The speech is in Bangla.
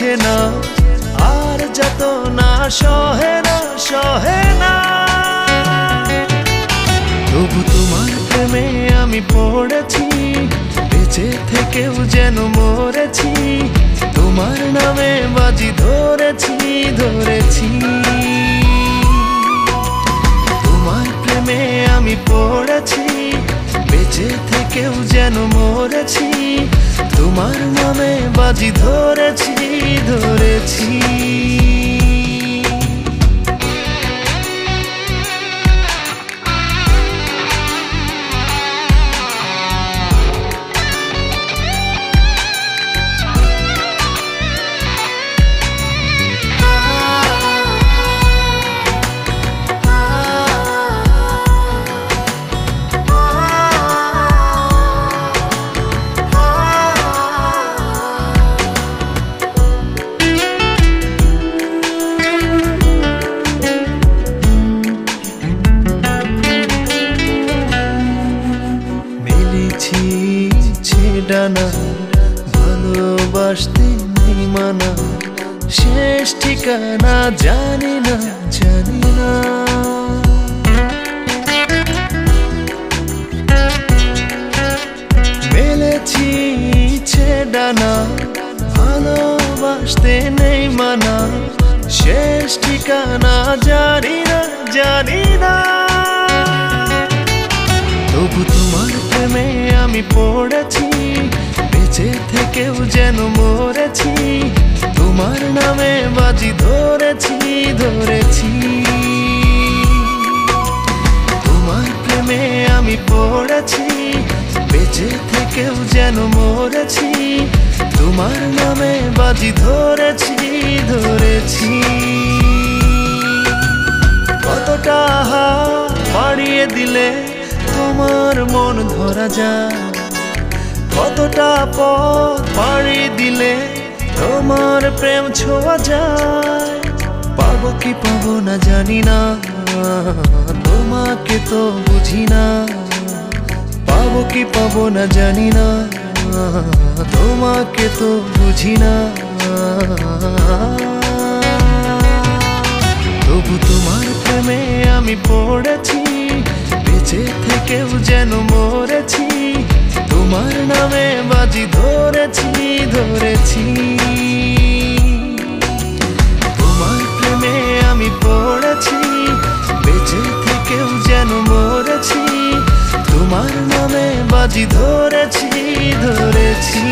বোঝে না, আর যত না সহে না সহে না। তবু তোমার প্রেমে আমি পড়েছি, বেঁচে থেকেও যেন মরেছি। তোমার নামে বাজি ধরেছি ধরেছি। তোমার প্রেমে আমি পড়েছি, বেঁচে থেকেও যেন মরেছি। তোমার নামে বাজি ধরেছি ধরেছি। ডানা ভালোবাসতে নেই মানা, শেষ ঠিকানা জানি না জানি না। মেলেছি ডানা ভালোবাসতে নেই মানা, শেষ ঠিকানা জানি না জানি না। তবু তোমার প্রেমে আমি পড়েছি, বেঁচে থেকেও যেন মরেছি। তোমার নামে বাজি ধরেছি ধরেছি। তোমার প্রেমে আমি পড়েছি, বেঁচে থেকেও যেন মরেছি। তোমার নামে বাজি ধরেছি ধরেছি। কতটা বাড়িয়ে দিলে তোমার মন ধরা যায়, কতটা পথ পাড়ি দিলে তোমার প্রেম ছোঁয়া যায়। পাবো কি পাবো না জানি না, তোমাকে তো বুঝি না। পাবো কি পাবো না জানি না, তোমাকে তো বুঝি না। তবু তোমার প্রেমে আমি পড়েছি, বেঁচে থেকেও যেন মরেছি। তোমার নামে বাজি ধরেছি ধরেছি। তোমার প্রেমে আমি পড়েছি, বেঁচে থেকেও যেন মরেছি। তোমার নামে বাজি ধরেছি ধরেছি।